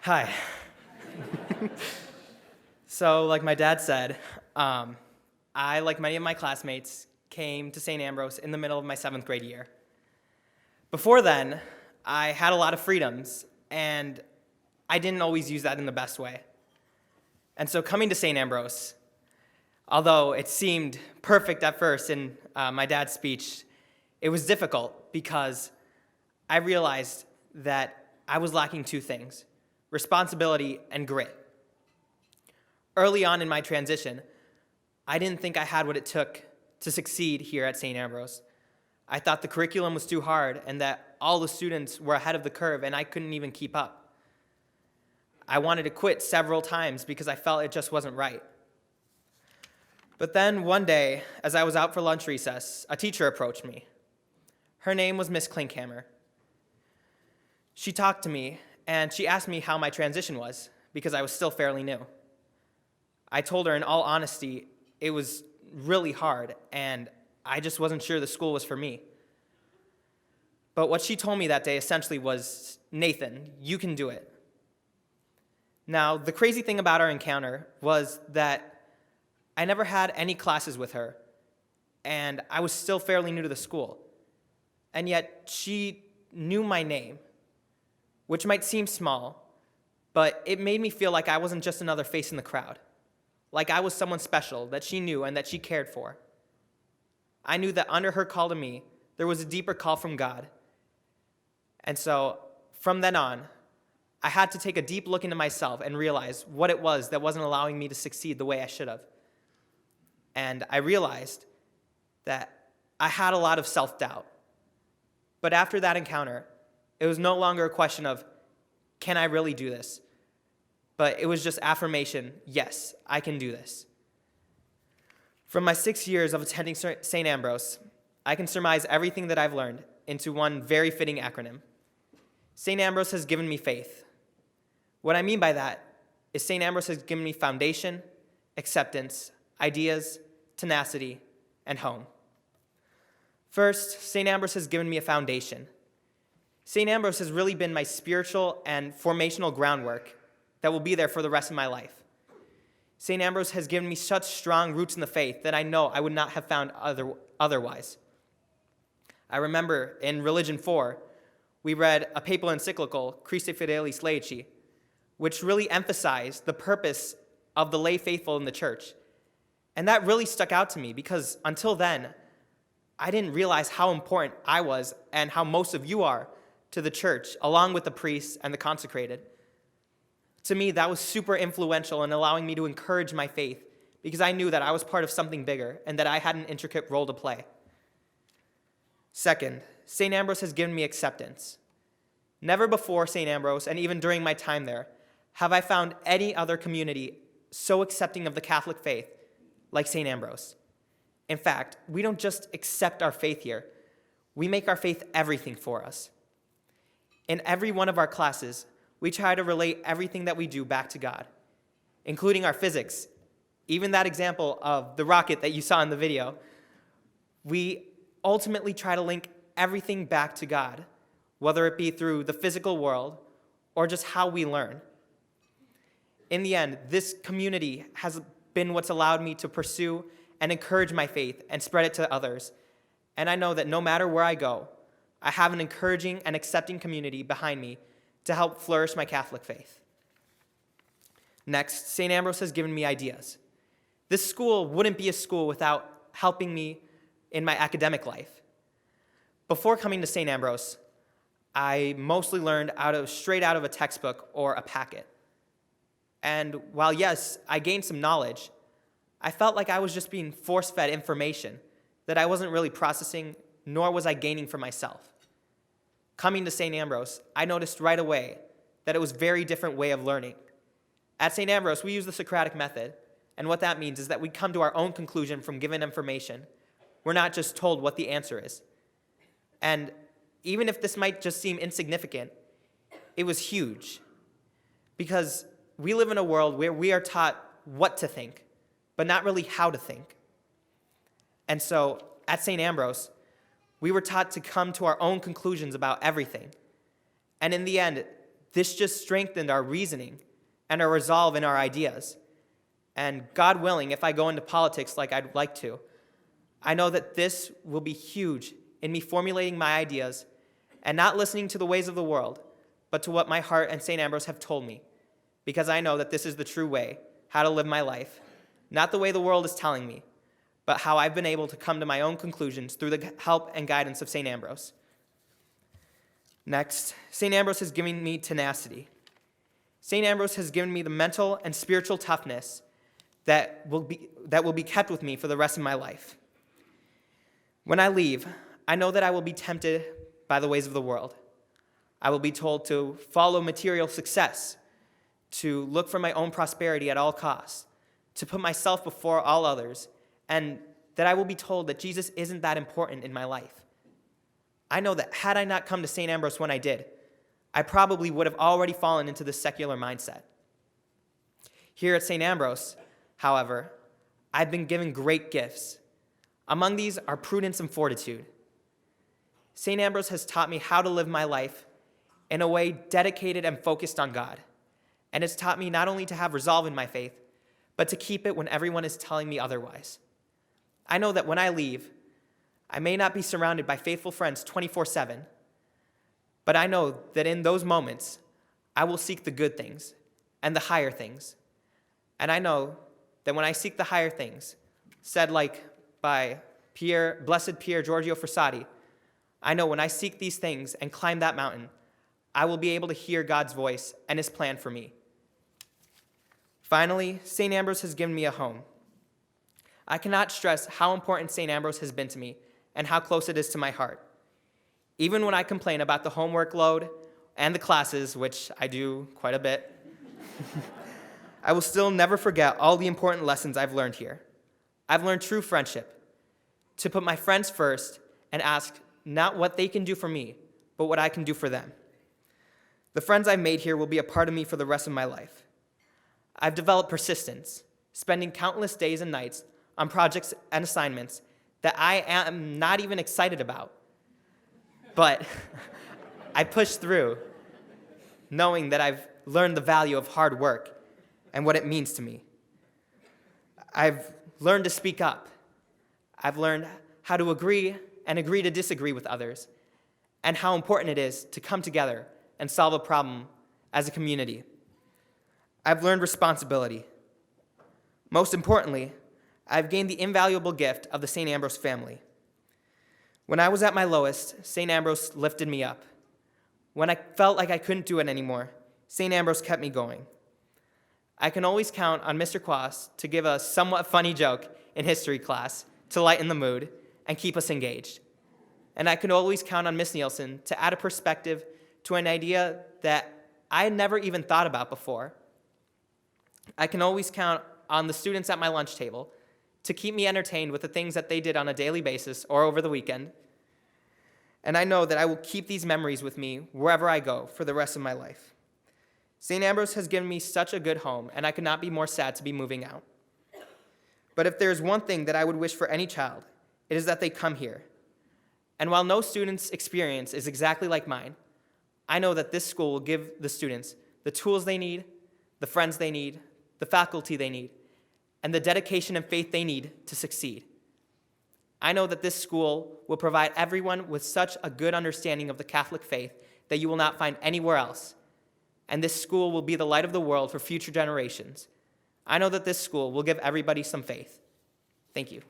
Hi. So, like my dad said, I, like many of my classmates, came to St. Ambrose in the middle of my 7th grade year. Before then, I had a lot of freedoms, and I didn't always use that in the best way. And so coming to St. Ambrose, although it seemed perfect at first in my dad's speech, it was difficult because I realized that I was lacking two things: responsibility and grit. Early on in my transition, I didn't think I had what it took to succeed here at St. Ambrose. I thought the curriculum was too hard and that all the students were ahead of the curve and I couldn't even keep up. I wanted to quit several times because I felt it just wasn't right. But then one day, as I was out for lunch recess, a teacher approached me. Her name was Miss Klinkhammer. She talked to me and she asked me how my transition was because I was still fairly new. I told her in all honesty, it was really hard, and I just wasn't sure the school was for me. But what she told me that day essentially was, "Nathan, you can do it." Now, the crazy thing about our encounter was that I never had any classes with her, and I was still fairly new to the school. And yet, she knew my name, which might seem small, but it made me feel like I wasn't just another face in the crowd. Like I was someone special that she knew and that she cared for. I knew that under her call to me, there was a deeper call from God. And so, from then on, I had to take a deep look into myself and realize what it was that wasn't allowing me to succeed the way I should have. And I realized that I had a lot of self-doubt. But after that encounter, it was no longer a question of, can I really do this? But it was just affirmation, yes, I can do this. From my 6 years of attending St. Ambrose, I can surmise everything that I've learned into one very fitting acronym. St. Ambrose has given me faith. What I mean by that is St. Ambrose has given me foundation, acceptance, ideas, tenacity, and home. First, St. Ambrose has given me a foundation. St. Ambrose has really been my spiritual and formational groundwork that will be there for the rest of my life. St. Ambrose has given me such strong roots in the faith that I know I would not have found otherwise. I remember in Religion 4, we read a papal encyclical, Christe Fidelis Laici, which really emphasized the purpose of the lay faithful in the church. And that really stuck out to me because until then, I didn't realize how important I was and how most of you are to the church, along with the priests and the consecrated. To me, that was super influential in allowing me to encourage my faith because I knew that I was part of something bigger and that I had an intricate role to play. Second, St. Ambrose has given me acceptance. Never before St. Ambrose, and even during my time there, have I found any other community so accepting of the Catholic faith like St. Ambrose. In fact, we don't just accept our faith here, we make our faith everything for us. In every one of our classes, we try to relate everything that we do back to God, including our physics. Even that example of the rocket that you saw in the video, we ultimately try to link everything back to God, whether it be through the physical world or just how we learn. In the end, this community has been what's allowed me to pursue and encourage my faith and spread it to others. And I know that no matter where I go, I have an encouraging and accepting community behind me to help flourish my Catholic faith. Next, St. Ambrose has given me ideas. This school wouldn't be a school without helping me in my academic life. Before coming to St. Ambrose, I mostly learned straight out of a textbook or a packet. And while yes, I gained some knowledge, I felt like I was just being force-fed information that I wasn't really processing, nor was I gaining for myself. Coming to St. Ambrose, I noticed right away that it was a very different way of learning. At St. Ambrose, we use the Socratic method, and what that means is that we come to our own conclusion from given information. We're not just told what the answer is. And even if this might just seem insignificant, it was huge, because we live in a world where we are taught what to think, but not really how to think. And so, at St. Ambrose, we were taught to come to our own conclusions about everything. And in the end, this just strengthened our reasoning and our resolve in our ideas. And God willing, if I go into politics like I'd like to, I know that this will be huge in me formulating my ideas and not listening to the ways of the world, but to what my heart and St. Ambrose have told me, because I know that this is the true way, how to live my life, not the way the world is telling me, but how I've been able to come to my own conclusions through the help and guidance of St. Ambrose. Next, St. Ambrose has given me tenacity. St. Ambrose has given me the mental and spiritual toughness that will be kept with me for the rest of my life. When I leave, I know that I will be tempted by the ways of the world. I will be told to follow material success, to look for my own prosperity at all costs, to put myself before all others, and that I will be told that Jesus isn't that important in my life. I know that had I not come to St. Ambrose when I did, I probably would have already fallen into this secular mindset. Here at St. Ambrose, however, I've been given great gifts. Among these are prudence and fortitude. St. Ambrose has taught me how to live my life in a way dedicated and focused on God. And it's taught me not only to have resolve in my faith, but to keep it when everyone is telling me otherwise. I know that when I leave, I may not be surrounded by faithful friends 24/7, but I know that in those moments, I will seek the good things and the higher things. And I know that when I seek the higher things, said like by Blessed Pier Giorgio Frassati, I know when I seek these things and climb that mountain, I will be able to hear God's voice and his plan for me. Finally, St. Ambrose has given me a home. I cannot stress how important St. Ambrose has been to me and how close it is to my heart. Even when I complain about the homework load and the classes, which I do quite a bit, I will still never forget all the important lessons I've learned here. I've learned true friendship, to put my friends first and ask not what they can do for me, but what I can do for them. The friends I've made here will be a part of me for the rest of my life. I've developed persistence, spending countless days and nights on projects and assignments that I am not even excited about. But I push through, knowing that I've learned the value of hard work and what it means to me. I've learned to speak up. I've learned how to agree and agree to disagree with others, and how important it is to come together and solve a problem as a community. I've learned responsibility. Most importantly, I've gained the invaluable gift of the St. Ambrose family. When I was at my lowest, St. Ambrose lifted me up. When I felt like I couldn't do it anymore, St. Ambrose kept me going. I can always count on Mr. Quas to give a somewhat funny joke in history class to lighten the mood and keep us engaged. And I can always count on Miss Nielsen to add a perspective to an idea that I had never even thought about before. I can always count on the students at my lunch table to keep me entertained with the things that they did on a daily basis or over the weekend. And I know that I will keep these memories with me wherever I go for the rest of my life. St. Ambrose has given me such a good home, and I could not be more sad to be moving out. But if there is one thing that I would wish for any child, it is that they come here. And while no student's experience is exactly like mine, I know that this school will give the students the tools they need, the friends they need, the faculty they need, and the dedication and faith they need to succeed. I know that this school will provide everyone with such a good understanding of the Catholic faith that you will not find anywhere else. And this school will be the light of the world for future generations. I know that this school will give everybody some faith. Thank you.